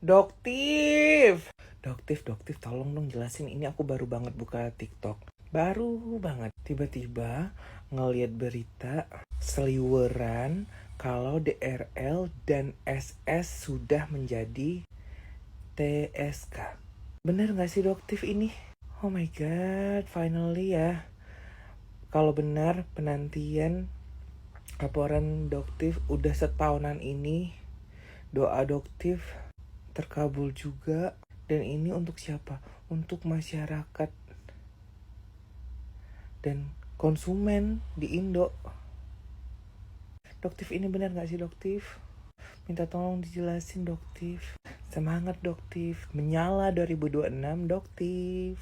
Doktif. Doktif, tolong dong jelasin, ini aku baru banget buka TikTok. Baru banget. Tiba-tiba ngeliat berita seliweran kalau DRL dan SS sudah menjadi TSK. Bener gak sih Doktif ini? Oh my god, finally ya. Kalau benar penantian laporan Doktif udah setahunan ini, doa Doktif terkabul juga. Dan ini untuk siapa? Untuk masyarakat dan konsumen di Indo. Doktif ini benar gak sih Doktif? Minta tolong dijelasin Doktif. Semangat Doktif, menyala 2026 Doktif.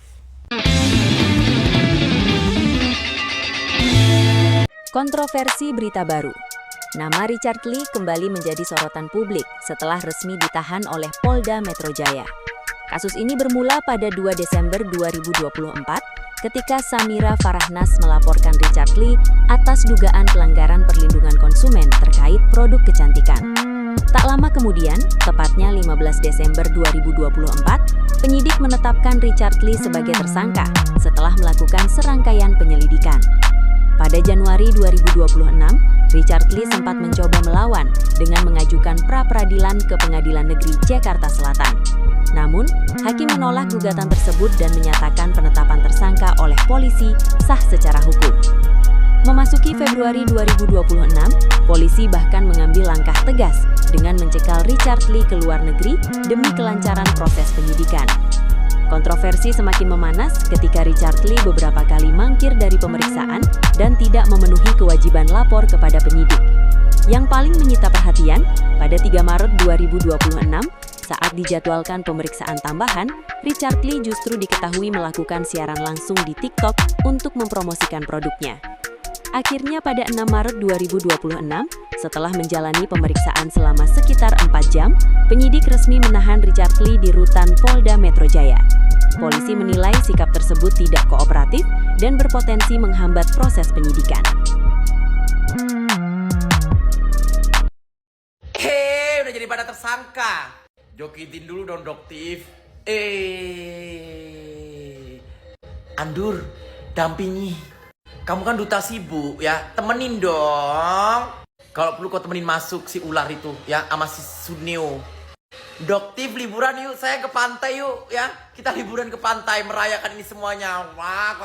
Kontroversi berita baru. Nama Richard Lee kembali menjadi sorotan publik setelah resmi ditahan oleh Polda Metro Jaya. Kasus ini bermula pada 2 Desember 2024 ketika Samira Farahnas melaporkan Richard Lee atas dugaan pelanggaran perlindungan konsumen terkait produk kecantikan. Tak lama kemudian, tepatnya 15 Desember 2024, penyidik menetapkan Richard Lee sebagai tersangka setelah melakukan serangkaian penyelidikan. Pada Januari 2026, Richard Lee sempat mencoba melawan dengan mengajukan pra-peradilan ke Pengadilan Negeri Jakarta Selatan. Namun, hakim menolak gugatan tersebut dan menyatakan penetapan tersangka oleh polisi sah secara hukum. Memasuki Februari 2026, polisi bahkan mengambil langkah tegas dengan mencekal Richard Lee ke luar negeri demi kelancaran proses penyidikan. Kontroversi semakin memanas ketika Richard Lee beberapa kali mangkir dari pemeriksaan dan tidak memenuhi kewajiban lapor kepada penyidik. Yang paling menyita perhatian, pada 3 Maret 2026, saat dijadwalkan pemeriksaan tambahan, Richard Lee justru diketahui melakukan siaran langsung di TikTok untuk mempromosikan produknya. Akhirnya pada 6 Maret 2026, setelah menjalani pemeriksaan selama sekitar 4 jam, penyidik resmi menahan Richard Lee di rutan Polda Metro Jaya. Polisi menilai sikap tersebut tidak kooperatif dan berpotensi menghambat proses penyidikan. Hei, udah jadi pada tersangka. Jokitin dulu dong Doktif. Andur, dampingi. Kamu kan duta sibuk ya, temenin dong. Kalau perlu kau temenin masuk si ular itu ya, sama si Suneo. Doktif liburan yuk, saya ke pantai yuk ya. Kita liburan ke pantai merayakan ini semuanya. Wak.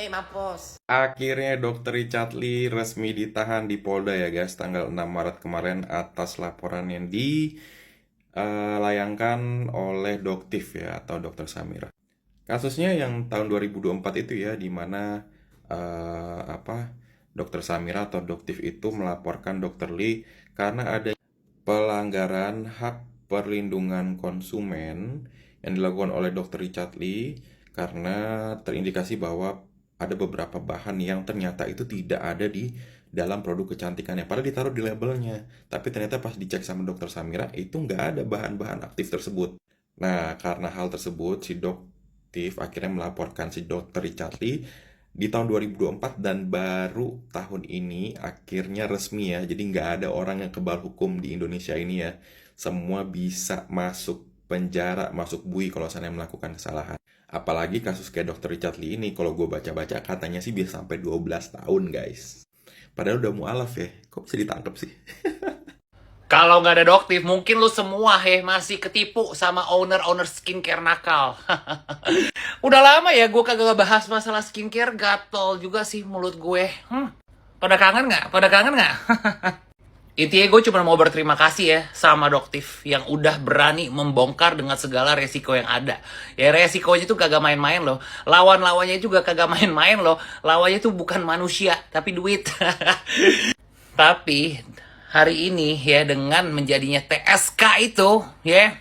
Mampus. Akhirnya Dr. Richard Lee resmi ditahan di Polda ya guys, tanggal 6 Maret kemarin atas laporan yang dilayangkan oleh Doktif ya, atau Dr. Samira. Kasusnya yang tahun 2024 itu ya, di mana Dr. Samira atau Doktif itu melaporkan Dr. Lee karena ada pelanggaran hak perlindungan konsumen yang dilakukan oleh Dr. Richard Lee karena terindikasi bahwa ada beberapa bahan yang ternyata itu tidak ada di dalam produk kecantikannya. Padahal ditaruh di labelnya, tapi ternyata pas dicek sama Dr. Samira itu nggak ada bahan-bahan aktif tersebut. Nah, karena hal tersebut si Doktif akhirnya melaporkan si Dr. Richard Lee di tahun 2024 dan baru tahun ini akhirnya resmi ya. Jadi nggak ada orang yang kebal hukum di Indonesia ini ya. Semua bisa masuk penjara, masuk bui kalau saya melakukan kesalahan. Apalagi kasus kayak Dr. Richard Lee ini, kalau gue baca-baca katanya sih bisa sampai 12 tahun guys. Padahal udah mualaf ya, kok bisa ditangkap sih? Kalau nggak ada Doktif, mungkin lu semua masih ketipu sama owner skincare nakal. Udah lama ya gue kagak bahas masalah skincare, gatel juga sih mulut gue. Pada kangen nggak? Intinya gue cuma mau berterima kasih ya sama Doktif yang udah berani membongkar dengan segala resiko yang ada. Ya resikonya tuh kagak main-main loh. Lawan-lawannya juga kagak main-main loh. Lawannya tuh bukan manusia, tapi duit. Tapi hari ini ya, dengan menjadinya TSK itu ya,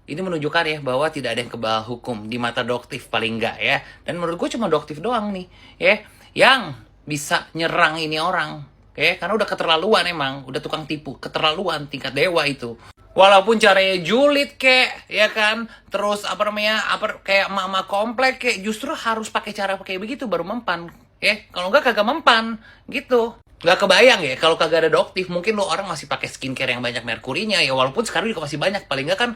ini menunjukkan ya bahwa tidak ada yang kebal hukum di mata Doktif paling enggak ya. Dan menurut gue cuma Doktif doang nih ya yang bisa nyerang ini orang. Karena udah keterlaluan emang, udah tukang tipu, keterlaluan tingkat dewa itu. Walaupun caranya julid ya kan, terus kayak mama komplek justru harus pakai cara kayak begitu baru mempan. Kalau enggak kagak mempan gitu. Nggak kebayang ya kalau kagak ada Doktif, mungkin lo orang masih pakai skincare yang banyak merkurinya ya, walaupun sekarang juga masih banyak, paling nggak kan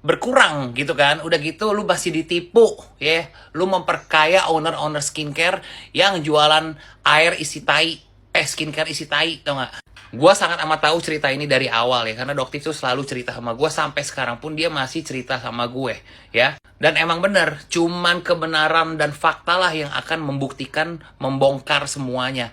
berkurang gitu kan. Udah gitu lu masih ditipu ya, lu memperkaya owner-owner skincare yang jualan air isi tai, skincare isi tai, tau nggak? Gua sangat amat tahu cerita ini dari awal ya, karena Doktif tuh selalu cerita sama gue, sampai sekarang pun dia masih cerita sama gue ya. Dan emang bener, cuman kebenaran dan fakta lah yang akan membuktikan, membongkar semuanya,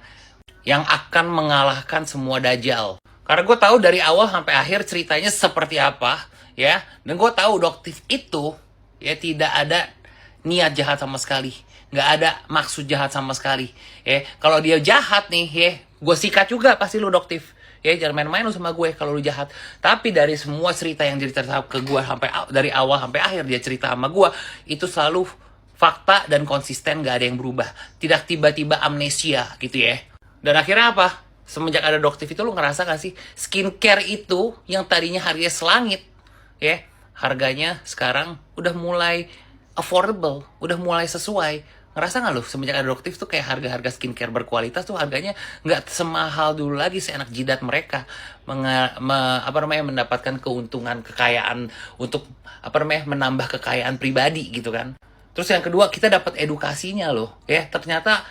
yang akan mengalahkan semua dajjal. Karena gue tahu dari awal sampai akhir ceritanya seperti apa ya, dan gue tahu Doktif itu ya tidak ada niat jahat sama sekali, nggak ada maksud jahat sama sekali ya. Kalau dia jahat nih ya, gue sikat juga pasti lu Doktif ya, jangan main-main lu sama gue kalau lu jahat. Tapi dari semua cerita yang cerita ke gue sampai dari awal sampai akhir dia cerita sama gue, itu selalu fakta dan konsisten, gak ada yang berubah, tidak tiba-tiba amnesia gitu ya. Dan akhirnya apa? Semenjak ada Doktif itu lu ngerasa gak sih, skincare itu yang tadinya harganya selangit ya, harganya sekarang udah mulai affordable, udah mulai sesuai. Ngerasa gak lu semenjak ada Doktif tuh kayak harga-harga skincare berkualitas tuh harganya nggak semahal dulu lagi, seenak jidat mereka mendapatkan keuntungan, kekayaan untuk menambah kekayaan pribadi gitu kan. Terus yang kedua, kita dapat edukasinya loh ya, ternyata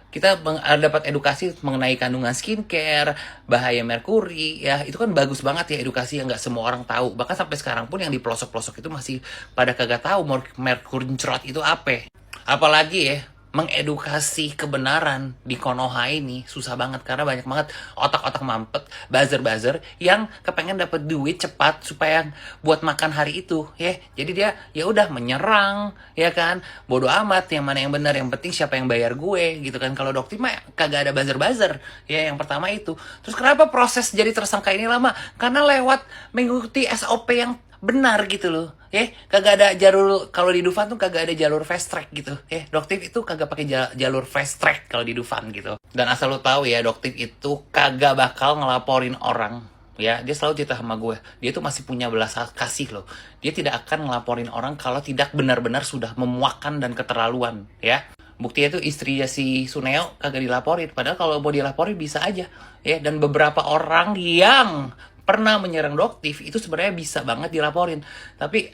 kita dapat edukasi mengenai kandungan skincare, bahaya merkuri ya, itu kan bagus banget ya, edukasi yang nggak semua orang tahu. Bahkan sampai sekarang pun yang di pelosok-pelosok itu masih pada kagak tahu merkuri cerot itu apa. Apalagi ya, mengedukasi kebenaran di Konoha ini susah banget, karena banyak banget otak-otak mampet, buzzer-buzzer yang kepengen dapat duit cepat supaya buat makan hari itu ya. Jadi dia ya udah menyerang ya kan, bodoh amat yang mana yang benar, yang penting siapa yang bayar gue gitu kan. Kalau Doktif mah kagak ada buzzer-buzzer ya, yang pertama itu. Terus kenapa proses jadi tersangka ini lama? Karena lewat mengikuti SOP yang benar gitu loh ya, kagak ada jalur. Kalau di Dufan tuh kagak ada jalur fast track gitu ya, Doktif itu kagak pakai jalur fast track kalau di Dufan gitu. Dan asal lo tahu ya, Doktif itu kagak bakal ngelaporin orang ya, dia selalu cerita sama gue, dia tuh masih punya belas kasih loh. Dia tidak akan ngelaporin orang kalau tidak benar-benar sudah memuakkan dan keterlaluan ya. Buktinya tuh istrinya si Suneo kagak dilaporin, padahal kalau mau dilaporin bisa aja ya. Dan beberapa orang yang pernah menyerang Doktif itu sebenarnya bisa banget dilaporin, tapi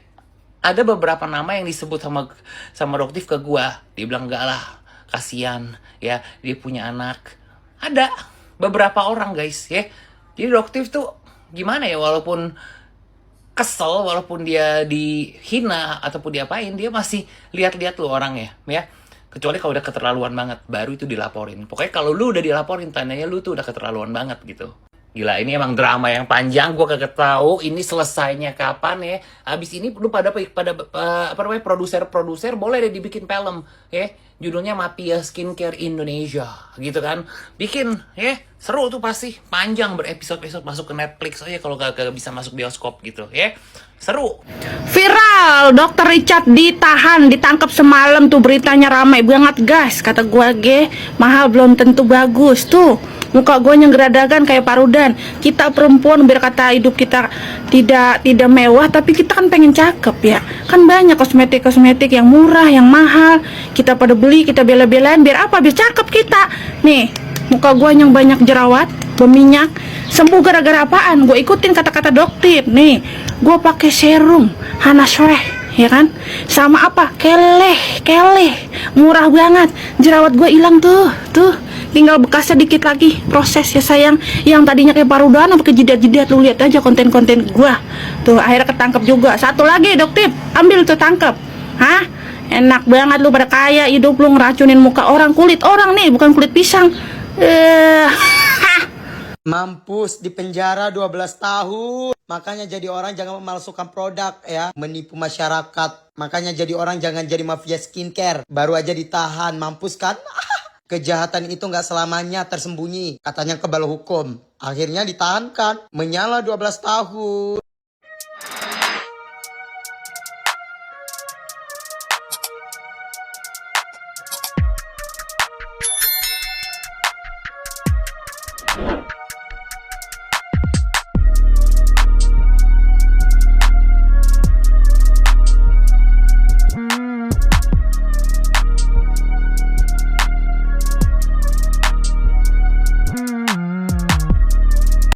ada beberapa nama yang disebut sama Doktif ke gua, dia bilang enggak lah, kasihan ya, dia punya anak. Ada beberapa orang guys ya. Jadi Doktif tuh gimana ya, walaupun kesel, walaupun dia dihina ataupun diapain, dia masih lihat-lihat loh orangnya ya. Kecuali kalau udah keterlaluan banget, baru itu dilaporin. Pokoknya kalau lu udah dilaporin, tandanya lu tuh udah keterlaluan banget gitu. Gila, ini emang drama yang panjang, gue kagak tahu ini selesainya kapan ya. Abis ini lu pada produser boleh deh dibikin film ya, judulnya Mafia Skincare Indonesia gitu kan. Bikin ya, seru tuh pasti, panjang berepisode-episode, masuk ke Netflix aja kalau kagak bisa masuk bioskop gitu ya. Seru. Viral, Dokter Richard ditangkap semalam tuh, beritanya ramai banget guys. Kata gua mahal belum tentu bagus tuh. Muka gue yang geradagan kayak parudan. Kita perempuan biar kata hidup kita tidak mewah, tapi kita kan pengen cakep ya. Kan banyak kosmetik yang murah, yang mahal. Kita pada beli, kita bela-belain biar apa? Biar cakep kita. Nih, muka gue yang banyak jerawat, berminyak, sembuh gara-gara apaan? Gue ikutin kata-kata Doktif. Nih, gue pakai serum Hana Sore, ya kan? Sama apa? Keleh, murah banget. Jerawat gue hilang tuh. Tinggal bekasnya dikit lagi, proses ya sayang. Yang tadinya kayak parudan pakai jidat-jidat, lu lihat aja konten-konten gua. Tuh akhirnya ketangkep juga. Satu lagi Doktif, ambil tuh, tangkep. Hah? Enak banget lu pada kaya hidup lu, ngeracunin muka orang, kulit orang nih, bukan kulit pisang. Mampus di penjara 12 tahun. Makanya jadi orang jangan memalsukan produk ya, menipu masyarakat. Makanya jadi orang jangan jadi mafia skincare. Baru aja ditahan, mampus kan? Kejahatan itu nggak selamanya tersembunyi, katanya kebal hukum. Akhirnya ditahankan, menyala 12 tahun.